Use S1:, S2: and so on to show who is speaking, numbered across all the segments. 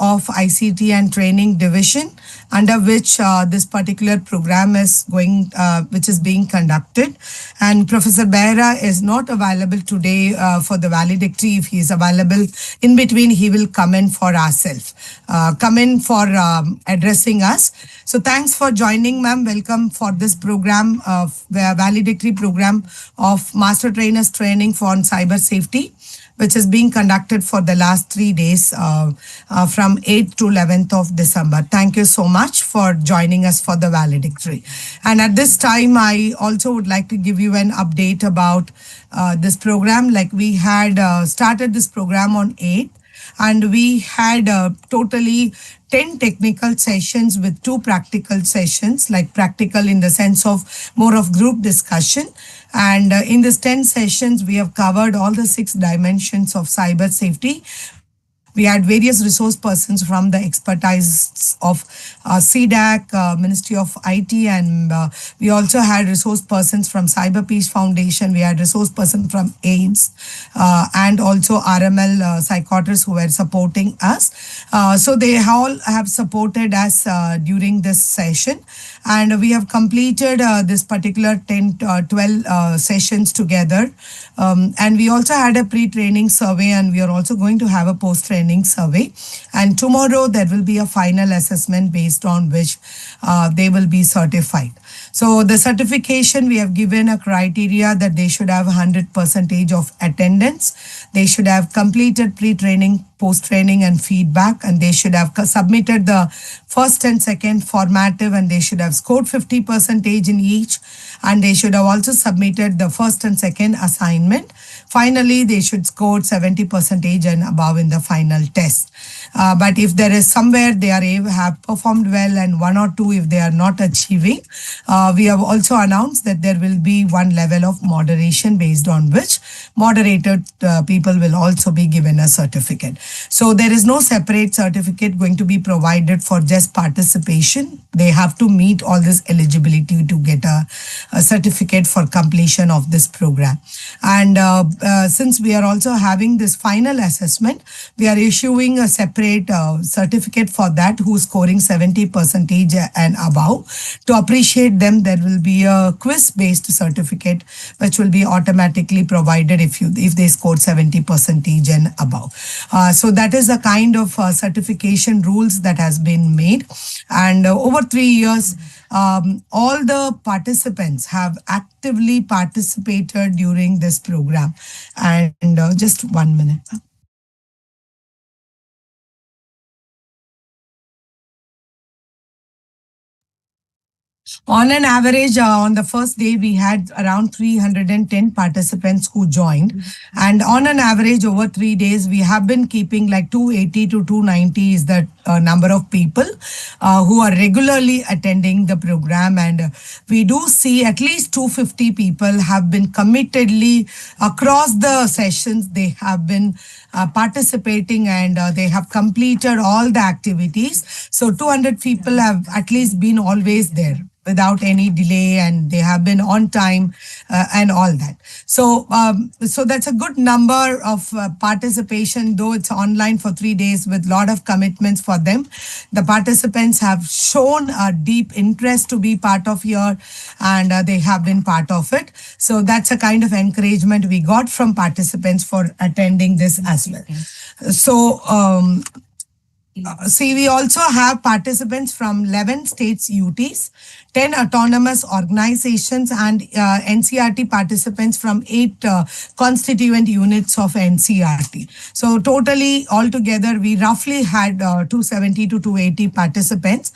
S1: of ICT and Training Division, under which this particular program is going, which is being conducted. And Professor Behra is not available today for the valedictory. If he is available in between, he will come in for ourselves, come in for addressing us. So thanks for joining, ma'am. Welcome for this program, valedictory program of Master Trainers Training for Cyber Safety, which is being conducted for the last 3 days from 8th to 11th of December. Thank you so much for joining us for the valedictory. And at this time, I also would like to give you an update about this program. Like we had started this program on 8th, and we had totally 10 technical sessions with 2 practical sessions, like practical in the sense of more of group discussion. And in these 10 sessions, we have covered all the 6 dimensions of cyber safety. We had various resource persons from the expertise of CDAC, Ministry of IT, and we also had resource persons from Cyber Peace Foundation. We had resource person from AIDS and also RML psychiatrists who were supporting us. So they all have supported us during this session. And we have completed this particular 12 sessions together. And we also had a pre-training survey, and we are also going to have a post-training survey. And tomorrow there will be a final assessment based on which they will be certified. So the certification, we have given a criteria that they should have 100% of attendance. They should have completed pre-training, post-training and feedback, and they should have submitted the first and second formative, and they should have scored 50% in each, and they should have also submitted the first and second assignment. Finally, they should score 70% and above in the final test. But if there is somewhere they have performed well and 1 or 2 if they are not achieving, we have also announced that there will be 1 level of moderation based on which moderated people will also be given a certificate. So there is no separate certificate going to be provided for just participation. They have to meet all this eligibility to get a certificate for completion of this program. And since we are also having this final assessment, we are issuing a separate certificate for that who's scoring 70% and above. To appreciate them, there will be a quiz-based certificate which will be automatically provided if they score 70% and above. So that is the kind of certification rules that has been made. And over 3 years, all the participants have actively participated during this program. And just 1 minute. On an average, on the first day, we had around 310 participants who joined. And on an average, over 3 days, we have been keeping like 280 to 290 is the number of people who are regularly attending the program. And we do see at least 250 people have been committedly across the sessions. They have been participating, and they have completed all the activities. So 200 people have at least been always there without any delay, and they have been on time and all that. So so that's a good number of participation, though it's online for 3 days with a lot of commitments for them. The participants have shown a deep interest to be part of here, and they have been part of it. So that's a kind of encouragement we got from participants for attending this as well. So see, we also have participants from 11 states UTs, 10 autonomous organizations, and NCRT participants from 8 constituent units of NCRT. So totally altogether, we roughly had 270 to 280 participants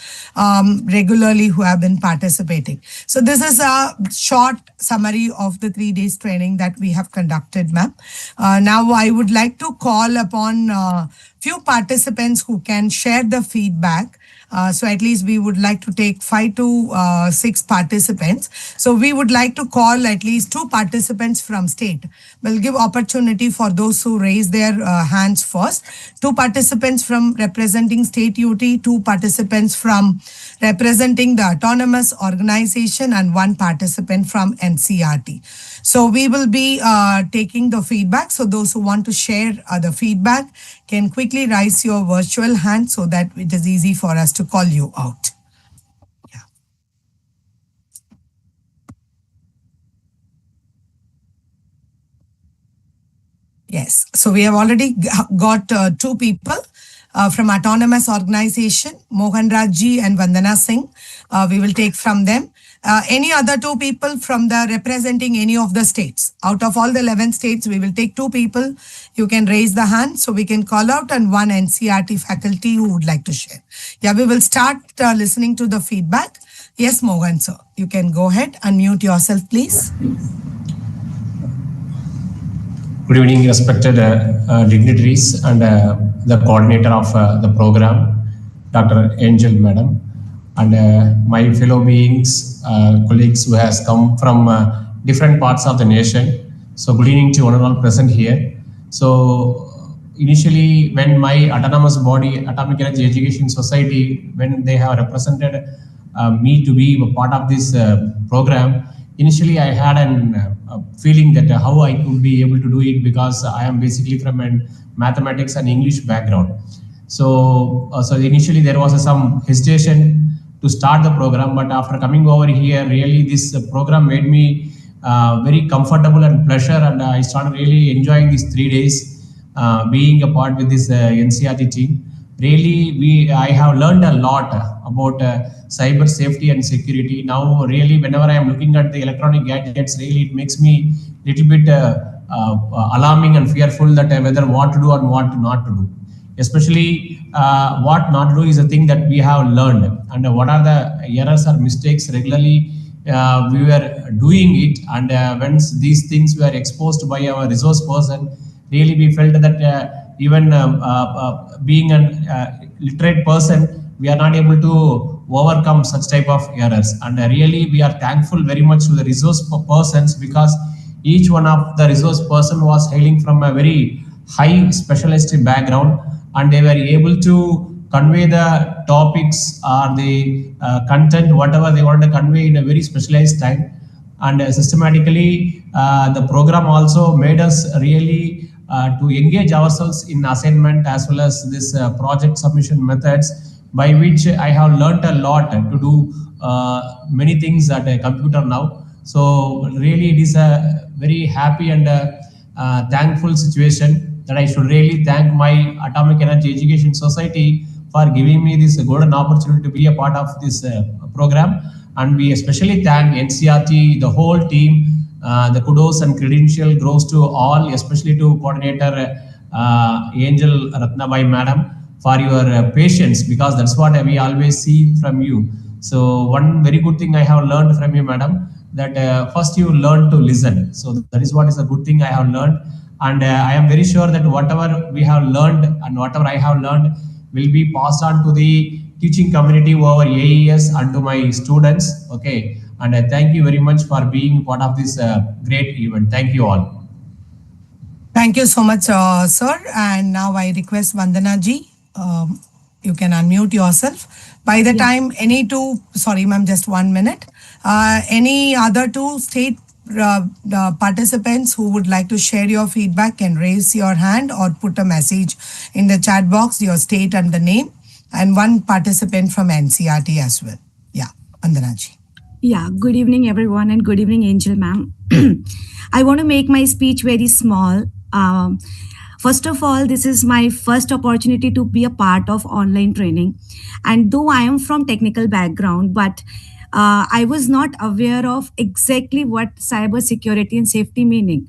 S1: regularly who have been participating. So this is a short summary of the 3 days training that we have conducted, ma'am. Now I would like to call upon few participants who can share the feedback So at least we would like to take 5 to 6 participants. So we would like to call at least 2 participants from state. We'll give opportunity for those who raise their hands first. 2 participants from representing state UT, 2 participants from representing the autonomous organization, and 1 participant from NCRT. So we will be taking the feedback. So those who want to share the feedback can quickly raise your virtual hand so that it is easy for us to call you out. Yeah. Yes. So we have already got 2 people from autonomous organization, Mohan Rajji and Vandana Singh. We will take from them. Any other 2 people from the representing any of the states. Out of all the 11 states, we will take 2 people. You can raise the hand so we can call out, and 1 NCRT faculty who would like to share. Yeah, we will start listening to the feedback. Yes, Mohan sir, you can go ahead. Unmute yourself, please.
S2: Good evening, respected dignitaries and the coordinator of the program, Dr. Angel Madam, and my fellow beings, colleagues who has come from different parts of the nation. So good evening to one and all present here. So initially, when my autonomous body, Atomic Energy Education Society, when they have represented me to be a part of this program, initially I had an feeling that how I could be able to do it, because I am basically from a mathematics and English background. So initially there was some hesitation to start the program, but after coming over here, really this program made me very comfortable and pleasure, and I started really enjoying these 3 days being a part with this NCRT team. Really, I have learned a lot about cyber safety and security. Now, really, whenever I am looking at the electronic gadgets, really it makes me a little bit alarming and fearful that whether what to do and what not to do. Especially what not to do is a thing that we have learned, and what are the errors or mistakes regularly we were doing it, and once these things were exposed by our resource person, really we felt that even being a literate person, we are not able to overcome such type of errors, and really we are thankful very much to the resource persons, because each one of the resource person was hailing from a very high specialist background, and they were able to convey the topics or the content, whatever they wanted to convey in a very specialized time. And systematically, the program also made us really to engage ourselves in assignment as well as this project submission methods, by which I have learned a lot to do many things at a computer now. So really it is a very happy and thankful situation that I should really thank my Atomic Energy Education Society for giving me this golden opportunity to be a part of this program. And we especially thank NCRT, the whole team. The kudos and credential goes to all, especially to coordinator Angel Ratnabai Madam, for your patience, because that's what we always see from you. So one very good thing I have learned from you, Madam, that first you learn to listen. So that is what is a good thing I have learned. And I am very sure that whatever we have learned and whatever I have learned will be passed on to the teaching community over AES and to my students. Okay. And thank you very much for being part of this great event. Thank you all.
S1: Thank you so much, sir. And now I request Vandana ji, you can unmute yourself. By the time any two, sorry ma'am, just 1 minute. Any other 2 state the participants who would like to share your feedback can raise your hand or put a message in the chat box, your state and the name, and 1 participant from NCRT as well. Yeah, Vandana ji.
S3: Yeah, good evening everyone, and good evening Angel ma'am. I want to make my speech very small. First of all, this is my first opportunity to be a part of online training, and though I am from technical background, but I was not aware of exactly what cyber security and safety meaning.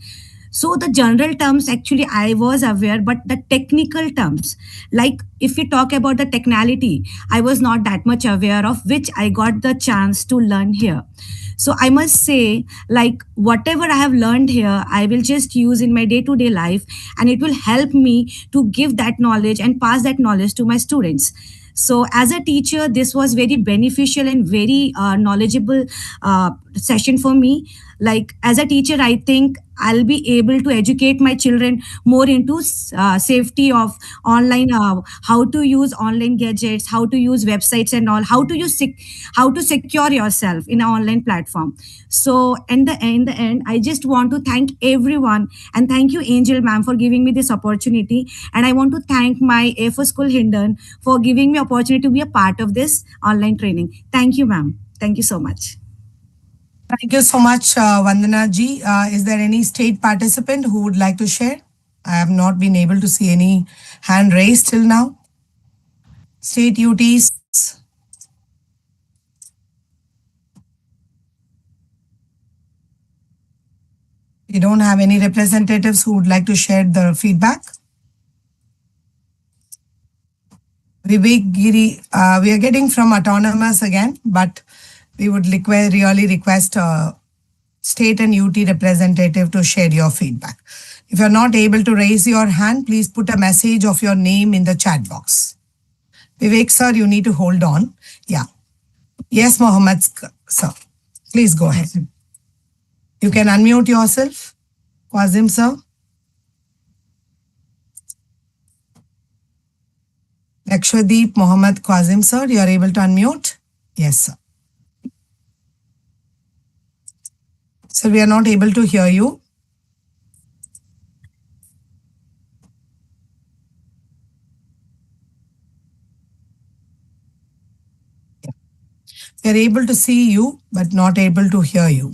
S3: So the general terms, actually, I was aware, but the technical terms, like if we talk about the technicality, I was not that much aware of, which I got the chance to learn here. So I must say, like whatever I have learned here, I will just use in my day-to-day life, and it will help me to give that knowledge and pass that knowledge to my students. So as a teacher, this was very beneficial and very knowledgeable session for me. Like as a teacher, I think I'll be able to educate my children more into safety of online, how to use online gadgets, how to use websites and all, how to use how to secure yourself in an online platform. So in the end, I just want to thank everyone, and thank you, Angel ma'am, for giving me this opportunity. And I want to thank my AFO School Hindon for giving me opportunity to be a part of this online training. Thank you, ma'am. Thank you so much.
S1: Thank you so much, Vandana ji. Is there any state participant who would like to share? I have not been able to see any hand raised till now. State UTs. We don't have any representatives who would like to share the feedback. Vivek Giri, we are getting from autonomous again, but we would really request state and UT representative to share your feedback. If you're not able to raise your hand, please put a message of your name in the chat box. Vivek sir, you need to hold on. Yeah. Yes, Mohammed sir. Please go ahead. You can unmute yourself. Quazim sir. Lakshadweep Mohammed Quazim sir, you are able to unmute? Yes, sir. Sir, we are not able to hear you. We are able to see you, but not able to hear you.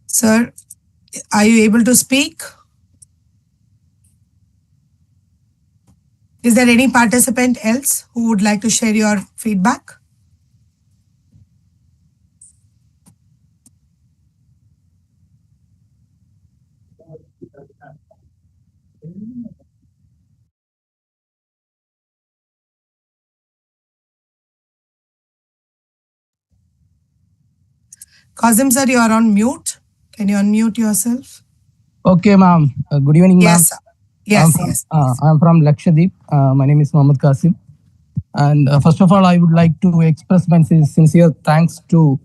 S1: Sir, are you able to speak? Is there any participant else who would like to share your feedback? Kazim sir, you are on mute. Can you unmute yourself?
S4: Okay, ma'am. Good evening, ma'am.
S1: Yes, sir. Yes.
S4: I'm from Lakshadweep. My name is Mohammed Qasim. And first of all, I would like to express my sincere thanks to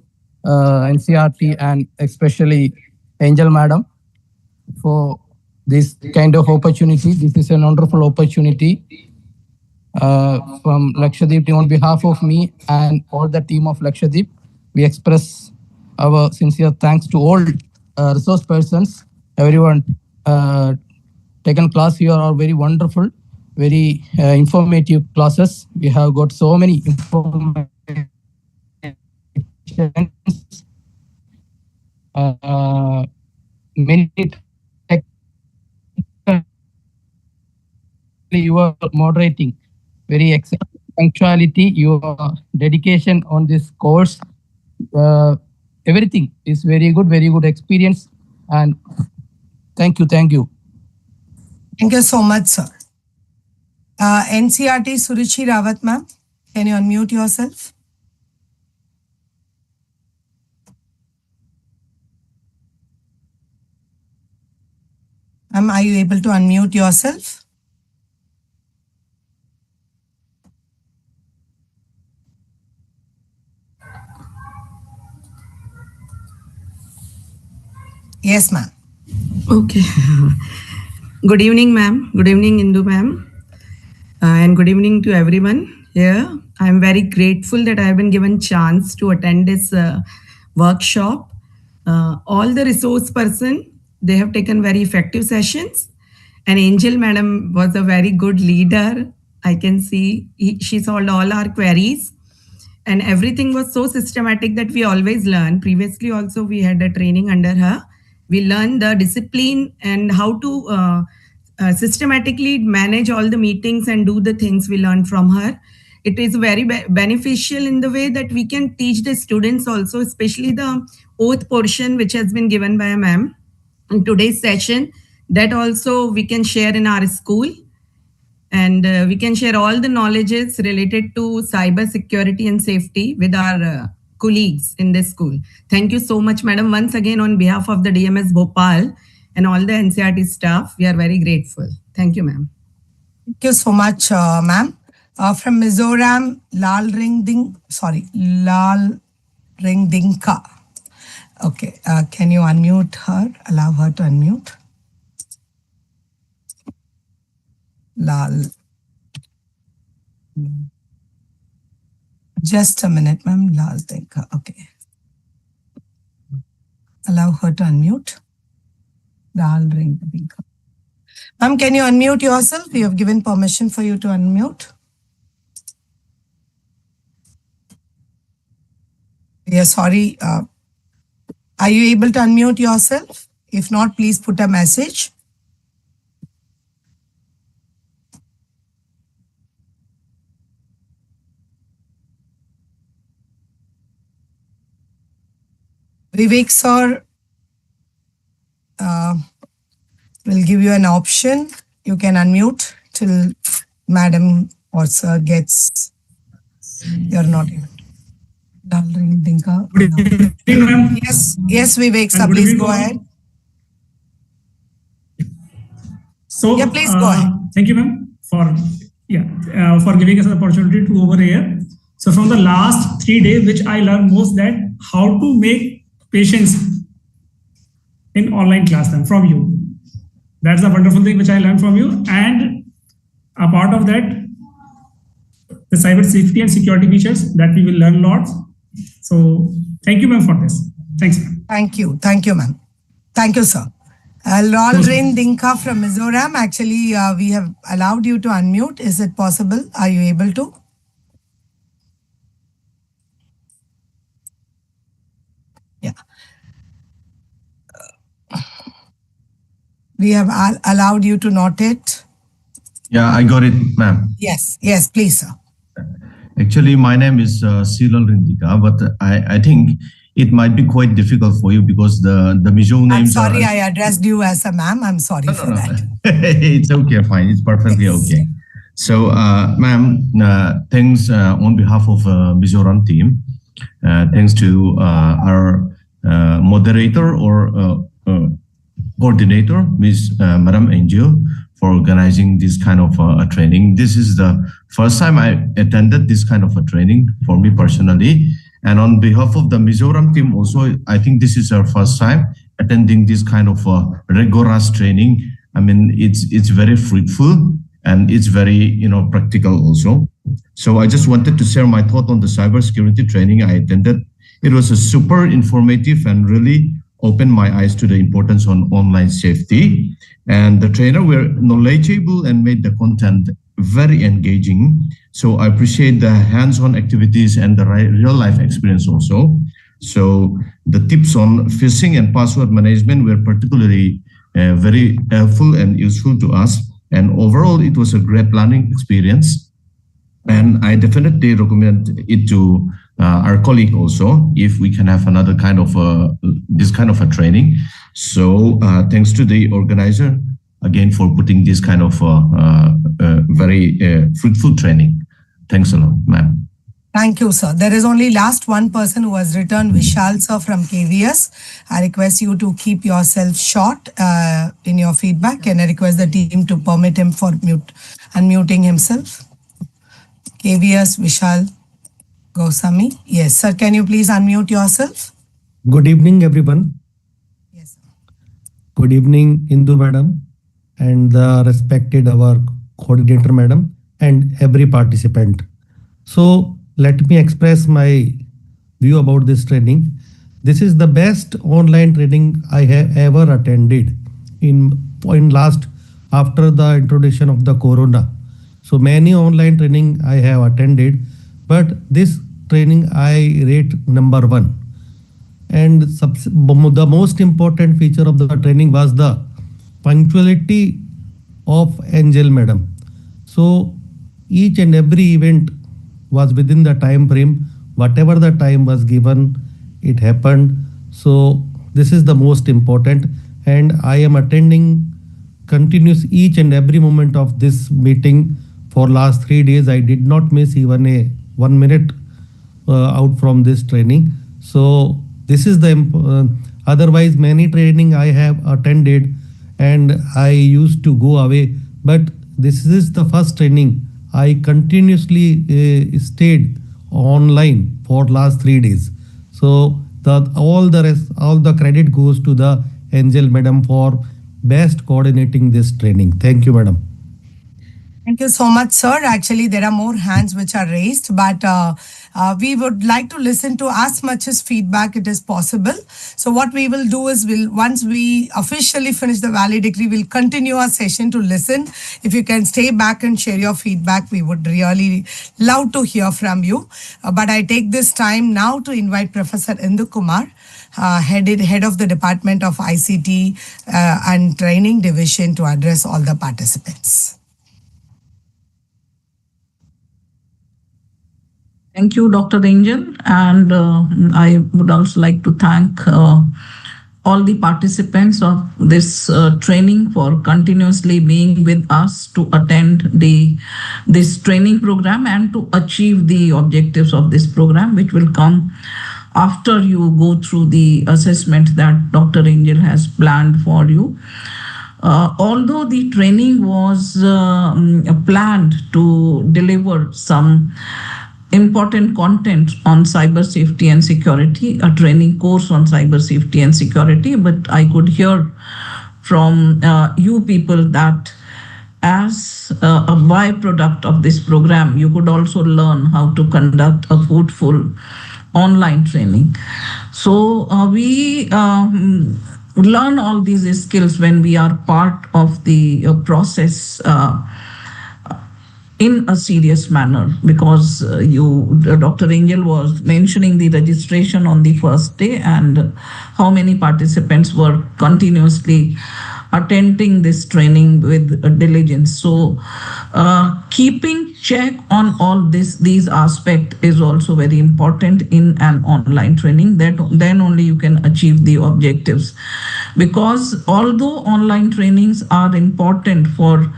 S4: NCRT and especially Angel Madam for this kind of opportunity. This is a wonderful opportunity from Lakshadweep. On behalf of me and all the team of Lakshadweep, we express our sincere thanks to all resource persons, everyone taken class here are very wonderful, very informative classes. We have got so many information. Many you are moderating, very excellent punctuality, your dedication on this course, everything is very good experience, and thank you.
S1: Thank you so much, sir. NCRT Suruchi Rawat ma'am, can you unmute yourself? Ma'am, are you able to unmute yourself? Yes, ma'am.
S5: Okay. Good evening, ma'am. Good evening, Indu ma'am. And good evening to everyone here. I'm very grateful that I have been given chance to attend this workshop. All the resource person, they have taken very effective sessions. And Angel madam was a very good leader. I can see she solved all our queries. And everything was so systematic that we always learn. Previously also we had a training under her. We learned the discipline and how to systematically manage all the meetings and do the things we learned from her. It is very beneficial in the way that we can teach the students also, especially the oath portion which has been given by a ma'am in today's session. That also we can share in our school. And we can share all the knowledges related to cyber security and safety with our colleagues in this school. Thank you so much, madam. Once again, on behalf of the DMS Bhopal and all the NCRT staff, we are very grateful. Thank you, ma'am.
S1: Thank you so much, ma'am. From Mizoram, Lal Ringdinka. Okay, can you unmute her? Allow her to unmute. Lal. Just a minute, ma'am. Lal Dinka. Okay. Allow her to unmute. Lal Ringdinka. Ma'am, can you unmute yourself? We have given permission for you to unmute. We are sorry. Are you able to unmute yourself? If not, please put a message. Vivek sir will give you an option. You can unmute till madam or sir gets. You're not able.
S6: Good evening, ma'am.
S1: Yes, Vivek sir, please go ahead.
S6: So,
S1: yeah, please go ahead.
S6: Thank you, ma'am, for giving us an opportunity to over here. So, from the last 3 days, which I learned most that how to make patients in online class from you. That's a wonderful thing which I learned from you. And a part of that, the cyber safety and security features that we will learn lots. So thank you, ma'am, for this. Thanks, ma'am.
S1: Thank you. Thank you, ma'am. Thank you, sir. Lal Dinka from Mizoram. Actually, we have allowed you to unmute. Is it possible? Are you able to? Yeah. We have allowed you to note it.
S7: Yeah, I got it, ma'am.
S1: Yes, please, sir.
S7: Actually, my name is Silal Rindika, but I think it might be quite difficult for you because the Mizo names
S1: I'm sorry, I addressed you as a ma'am. I'm sorry for that.
S7: It's okay, fine. It's perfectly okay. So, ma'am, thanks on behalf of Mizoram team. Thanks to our moderator or coordinator, Ms. Madam Angel, for organizing this kind of a training. This is the first time I attended this kind of a training for me personally. And on behalf of the Mizoram team also, I think this is our first time attending this kind of rigorous training. I mean, it's very fruitful and it's very, practical also. So I just wanted to share my thought on the cybersecurity training I attended. It was a super informative and really opened my eyes to the importance on online safety. And the trainer were knowledgeable and made the content very engaging. So I appreciate the hands-on activities and the real life experience also. So the tips on phishing and password management were particularly very helpful and useful to us. And overall, it was a great learning experience. And I definitely recommend it to our colleague also, if we can have another kind of this kind of a training. So thanks to the organizer again for putting this kind of very fruitful training. Thanks a lot, ma'am.
S1: Thank you, sir. There is only last one person who has returned, Vishal sir from KVS. I request you to keep yourself short in your feedback, and I request the team to permit him for unmuting himself. KVS, Vishal Goswami. Yes, sir. Can you please unmute yourself?
S8: Good evening, everyone.
S1: Yes, sir.
S8: Good evening, Indu madam, and the respected our coordinator madam, and every participant. So let me express my view about this training. This is the best online training I have ever attended in last after the introduction of the corona. So many online training I have attended, but this training I rate number 1. And the most important feature of the training was the punctuality of Angel madam. So each and every event was within the time frame. Whatever the time was given, it happened. So this is the most important, and I am attending continuous each and every moment of this meeting for last 3 days. I did not miss even 1 minute out from this training. So this is the otherwise many training I have attended and I used to go away, but this is the first training I continuously stayed online for last 3 days. So all the rest, all the credit goes to the Angel Madam for best coordinating this training. Thank you, Madam.
S1: Thank you so much, sir. Actually, there are more hands which are raised, but we would like to listen to as much as feedback it is possible. So what we will do is once we officially finish the valedictory, we'll continue our session to listen. If you can stay back and share your feedback, we would really love to hear from you. But I take this time now to invite Professor Indu Kumar, head of the Department of ICT and Training Division, to address all the participants.
S9: Thank you, Dr. Angel. And I would also like to thank all the participants of this training for continuously being with us to attend this training program and to achieve the objectives of this program, which will come after you go through the assessment that Dr. Angel has planned for you. Although the training was planned to deliver some important content on cyber safety and security, a training course on cyber safety and security, but I could hear from you people that as a byproduct of this program, you could also learn how to conduct a fruitful online training. So we learn all these skills when we are part of the process in a serious manner, because Dr. Angel was mentioning the registration on the first day and how many participants were continuously attending this training with diligence. So keeping check on all these aspects is also very important in an online training. Then only you can achieve the objectives. Because although online trainings are important for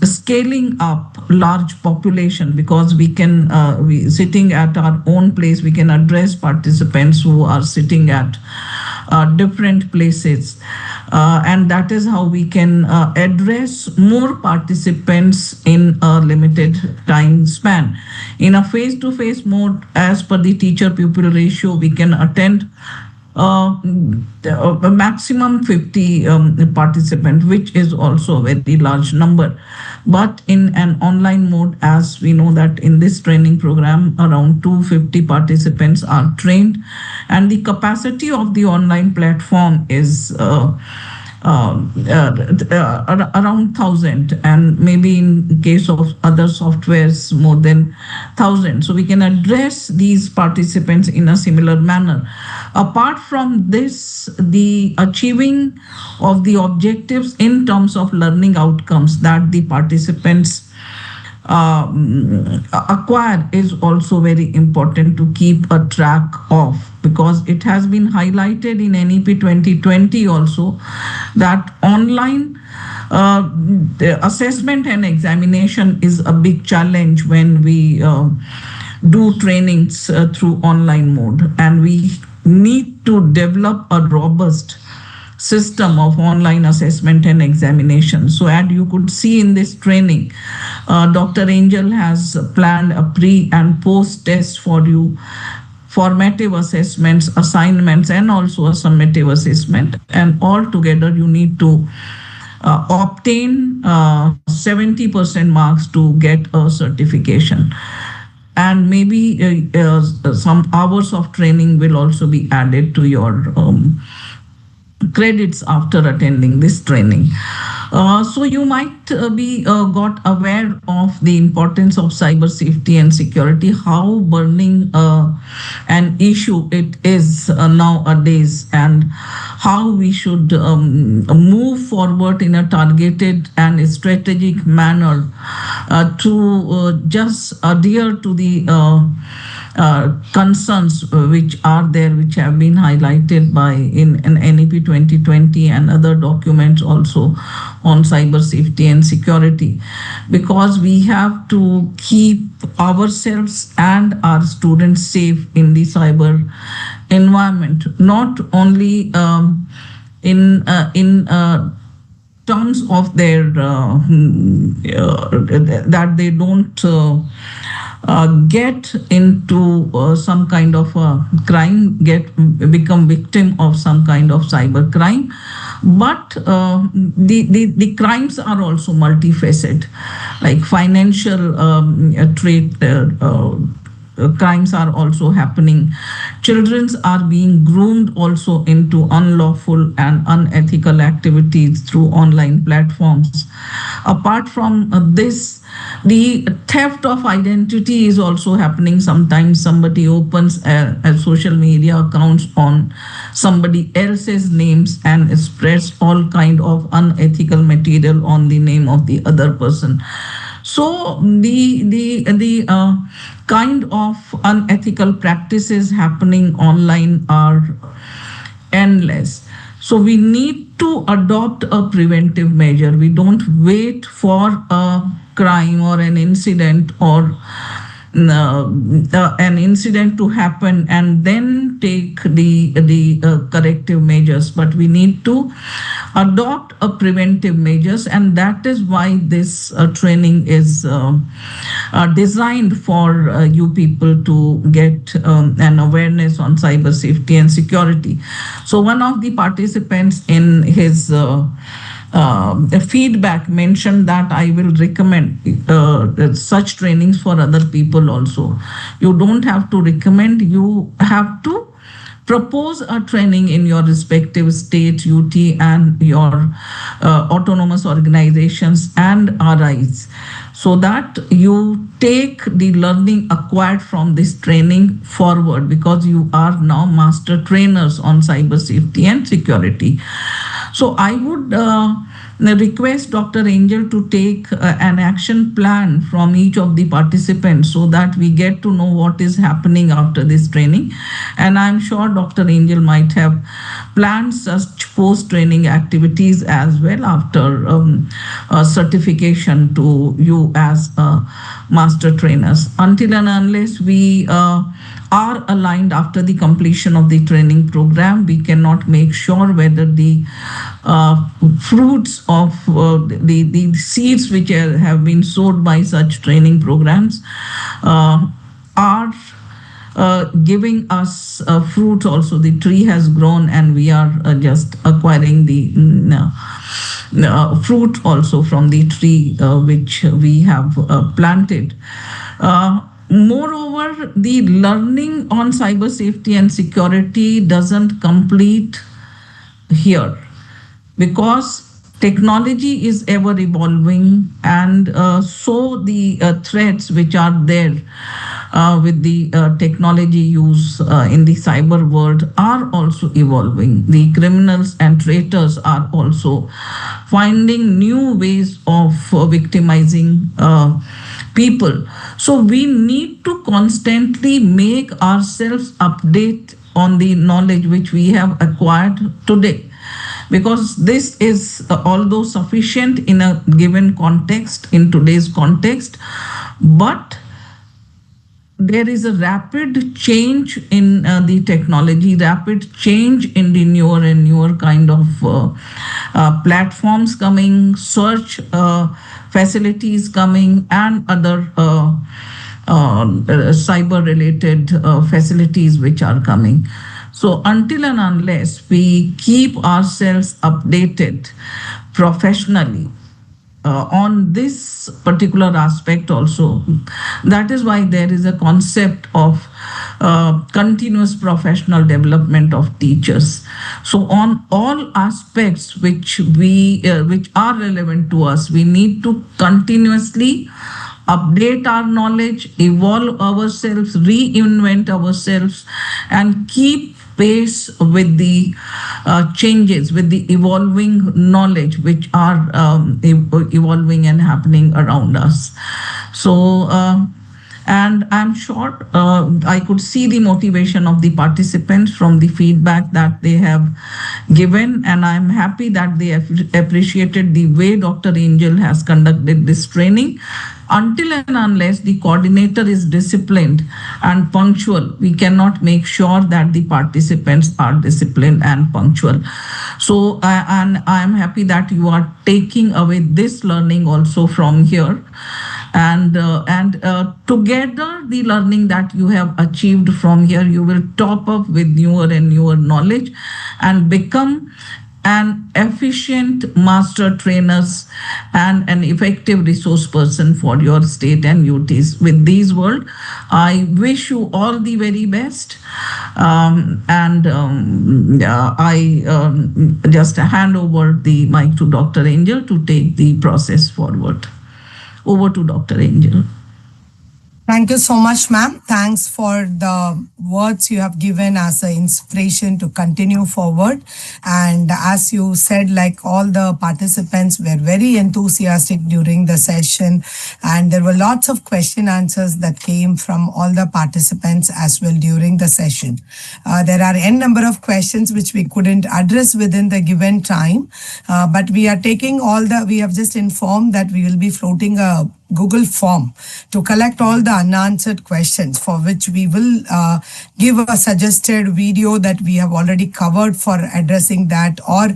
S9: scaling up large population, because we can sitting at our own place, we can address participants who are sitting at different places, and that is how we can address more participants in a limited time span. In a face-to-face mode, as per the teacher-pupil ratio, we can attend a maximum 50 participants, which is also a very large number. But in an online mode, as we know that in this training program, around 250 participants are trained, and the capacity of the online platform is around 1,000, and maybe in case of other softwares more than 1,000. So we can address these participants in a similar manner. Apart from this, the achieving of the objectives in terms of learning outcomes that the participants acquire is also very important to keep a track of, because it has been highlighted in NEP 2020 also that online the assessment and examination is a big challenge when we do trainings through online mode, and we need to develop a robust system of online assessment and examination. So as you could see in this training, Dr. Angel has planned a pre and post test for you, formative assessments, assignments, and also a summative assessment. And all together you need to obtain 70% marks to get a certification. And maybe some hours of training will also be added to your credits after attending this training. So you might be got aware of the importance of cyber safety and security, how burning an issue it is nowadays, and how we should move forward in a targeted and strategic manner to just adhere to the concerns which are there, which have been highlighted by in NEP 2020 and other documents also on cyber safety and security, because we have to keep ourselves and our students safe in the cyber environment, not only in terms of their that they don't get into some kind of crime, become victim of some kind of cyber crime. But the crimes are also multifaceted, like financial trade crimes are also happening. Children are being groomed also into unlawful and unethical activities through online platforms. Apart from this, the theft of identity is also happening. Sometimes somebody opens a social media accounts on somebody else's names and spreads all kind of unethical material on the name of the other person. So the kind of unethical practices happening online are endless. So we need to adopt a preventive measure. We don't wait for a crime or an incident or an incident to happen and then take the corrective measures, but we need to adopt a preventive measures, and that is why this training is designed for you people to get an awareness on cyber safety and security. So one of the participants in his feedback mentioned that I will recommend such trainings for other people also. You don't have to recommend, you have to propose a training in your respective state, UT, and your autonomous organizations and RIs, so that you take the learning acquired from this training forward, because you are now master trainers on cyber safety and security. So I would request Dr. Angel to take an action plan from each of the participants so that we get to know what is happening after this training. And I'm sure Dr. Angel might have planned such post-training activities as well after certification to you as master trainers. Until and unless we are aligned after the completion of the training program, we cannot make sure whether the fruits of the seeds which have been sowed by such training programs are giving us fruit also. The tree has grown and we are just acquiring the fruit also from the tree which we have planted. Moreover, the learning on cyber safety and security doesn't complete here, because technology is ever evolving, and so the threats which are there with the technology use in the cyber world are also evolving. The criminals and traitors are also finding new ways of victimizing people. So we need to constantly make ourselves update on the knowledge which we have acquired today, because this is although sufficient in a given context, in today's context, but there is a rapid change in the technology, rapid change in the newer and newer kind of platforms coming, search facilities coming, and other cyber related facilities which are coming. So until and unless we keep ourselves updated professionally on this particular aspect also, that is why there is a concept of continuous professional development of teachers. So on all aspects which are relevant to us, we need to continuously update our knowledge, evolve ourselves, reinvent ourselves, and keep pace with the changes, with the evolving knowledge which are evolving and happening around us. So, and I'm sure I could see the motivation of the participants from the feedback that they have given, and I'm happy that they appreciated the way Dr. Angel has conducted this training. Until and unless the coordinator is disciplined and punctual, we cannot make sure that the participants are disciplined and punctual. So, and I'm happy that you are taking away this learning also from here. And together, the learning that you have achieved from here, you will top up with newer and newer knowledge and become an efficient master trainers and an effective resource person for your state and UTs. With these words, I wish you all the very best. I just hand over the mic to Dr. Angel to take the process forward. Over to Dr. Angel.
S1: Thank you so much, ma'am. Thanks for the words you have given as an inspiration to continue forward. And as you said, like all the participants were very enthusiastic during the session. And there were lots of question answers that came from all the participants as well during the session. There are n number of questions which we couldn't address within the given time. But we are taking we have just informed that we will be floating a Google form to collect all the unanswered questions, for which we will give a suggested video that we have already covered for addressing that, or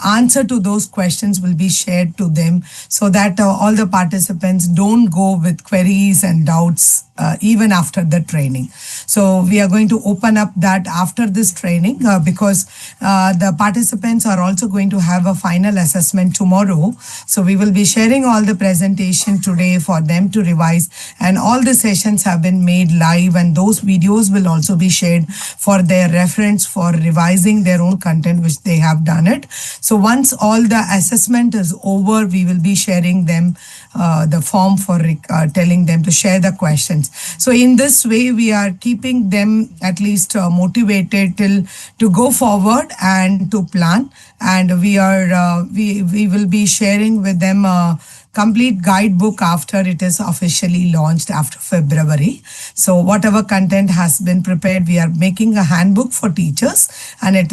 S1: answer to those questions will be shared to them, so that all the participants don't go with queries and doubts even after the training. So we are going to open up that after this training because the participants are also going to have a final assessment tomorrow. So we will be sharing all the presentation today for them to revise, and all the sessions have been made live, and those videos will also be shared for their reference for revising their own content which they have done it. So once all the assessment is over, we will be sharing them the form for telling them to share the questions. So in this way, we are keeping them at least motivated to go forward and to plan. And we will be sharing with them complete guidebook after it is officially launched after February. So whatever content has been prepared, we are making a handbook for teachers, and it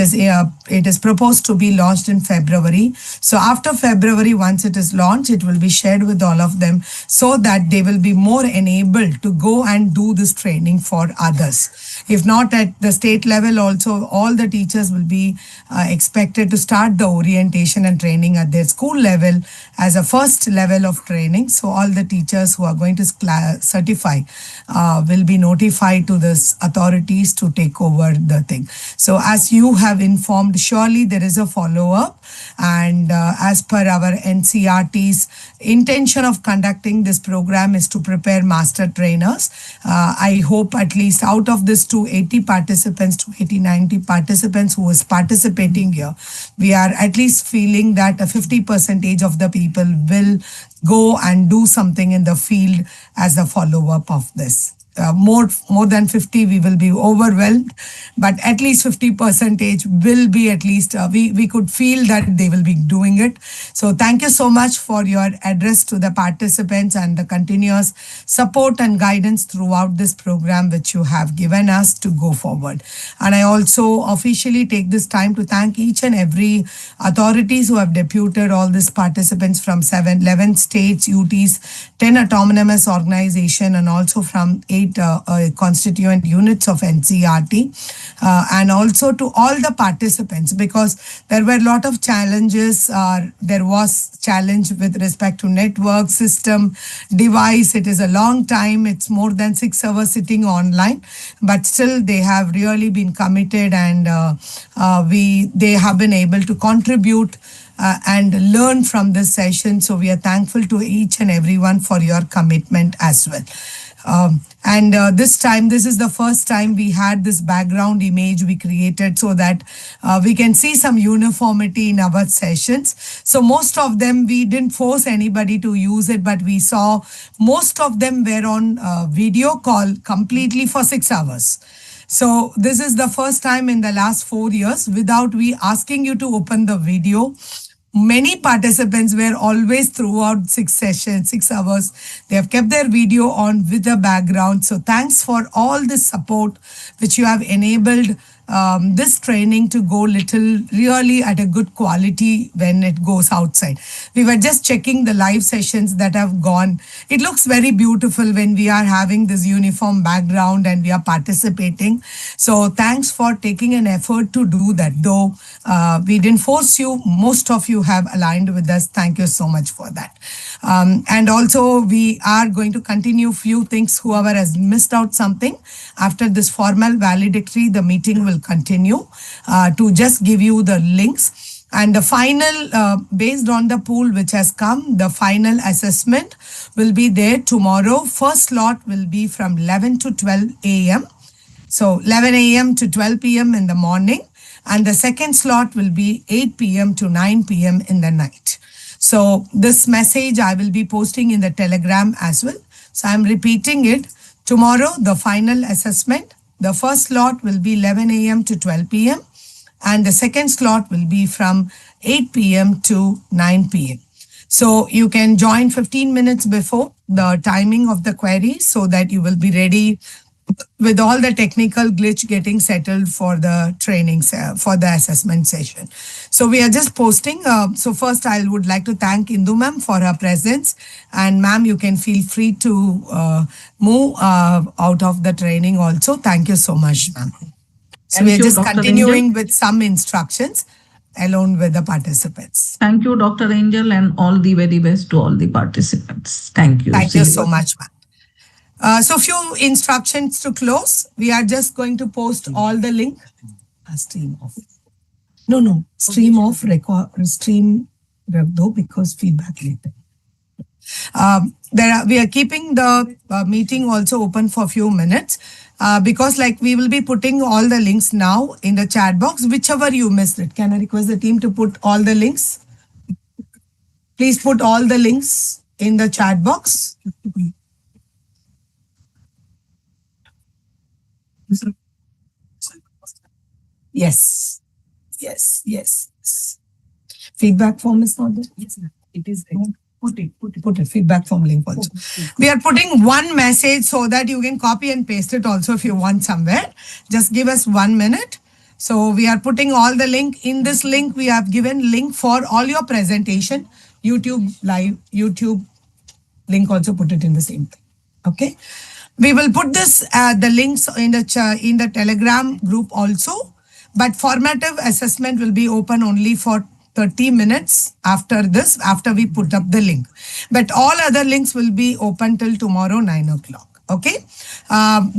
S1: is proposed to be launched in February. So after February, once it is launched, it will be shared with all of them so that they will be more enabled to go and do this training for others. If not at the state level also, all the teachers will be expected to start the orientation and training at their school level as a first level of training. So all the teachers who are going to certify will be notified to this authorities to take over the thing. So as you have informed, surely there is a follow-up, and as per our NCRT's intention of conducting this program is to prepare master trainers. I hope at least out of this 280 participants, 280-90 participants who is participating here, we are at least feeling that a 50% of the people will go and do something in the field as a follow-up of this. More than 50, we will be overwhelmed, but at least 50% will be at least, we could feel that they will be doing it. So thank you so much for your address to the participants and the continuous support and guidance throughout this program which you have given us to go forward. And I also officially take this time to thank each and every authorities who have deputed all these participants from 11 states, UTs, 10 autonomous organizations, and also from 8 constituent units of NCRT, and also to all the participants, because there were a lot of challenges. There was challenge with respect to network, system, device. It is a long time. It's more than 6 hours sitting online, but still they have really been committed, and they have been able to contribute and learn from this session. So we are thankful to each and everyone for your commitment as well. This is the first time we had this background image we created so that we can see some uniformity in our sessions. So most of them, we didn't force anybody to use it, but we saw most of them were on video call completely for 6 hours. So this is the first time in the last 4 years without we asking you to open the video. Many participants were always throughout 6 hours. They have kept their video on with the background. So thanks for all the support which you have enabled this training to go really at a good quality when it goes outside. We were just checking the live sessions that have gone. It looks very beautiful when we are having this uniform background and we are participating. So thanks for taking an effort to do that. Though we didn't force you, most of you have aligned with us. Thank you so much for that. And also we are going to continue few things. Whoever has missed out something, after this formal valedictory, the meeting will continue to just give you the links. And the final, based on the pool which has come, the final assessment will be there tomorrow. First slot will be from 11 to 12 a.m. So 11 a.m. to 12 p.m. in the morning. And the second slot will be 8 p.m. to 9 p.m. in the night. So this message I will be posting in the Telegram as well. So I'm repeating it. Tomorrow, the final assessment, the first slot will be 11 a.m. to 12 p.m. and the second slot will be from 8 p.m. to 9 p.m. So you can join 15 minutes before the timing of the query so that you will be ready with all the technical glitch getting settled for the trainings, for the assessment session. So we are just posting. So first I would like to thank Indu ma'am for her presence. And ma'am, you can feel free to move out of the training also. Thank you so much, ma'am. So we are just continuing with some instructions along with the participants.
S9: Thank you, Dr. Angel, and all the very best to all the participants. Thank you.
S1: Thank you so much, ma'am. So few instructions to close. We are just going to post all the link. Stream off. No. Stream off. Record. Stream. Though because feedback later. We are keeping the meeting also open for a few minutes because like we will be putting all the links now in the chat box, whichever you missed it. Can I request the team to put all the links? Please put all the links in the chat box. Yes. Feedback form is not there. Yes, it is there. Put it. Feedback form link also. We are putting one message so that you can copy and paste it also if you want somewhere. Just give us 1 minute. So we are putting all the link. In this link, we have given link for all your presentation. YouTube live, YouTube link also put it in the same thing. Okay. We will put this the links in the Telegram group also, but formative assessment will be open only for 30 minutes after this, after we put up the link. But all other links will be open till tomorrow 9 o'clock. Okay.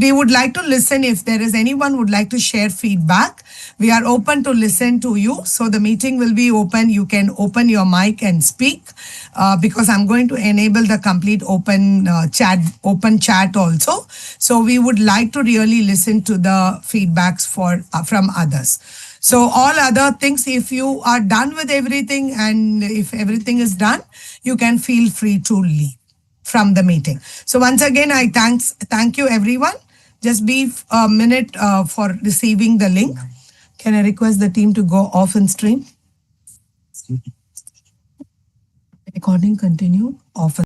S1: We would like to listen if there is anyone would like to share feedback. We are open to listen to you. So the meeting will be open. You can open your mic and speak because I'm going to enable the complete open chat also. So we would like to really listen to the feedbacks from others. So all other things, if you are done with everything and if everything is done, you can feel free to leave from the meeting. So once again, I thank you everyone. Just be a minute for receiving the link. Can I request the team to go off and stream? Recording continue off.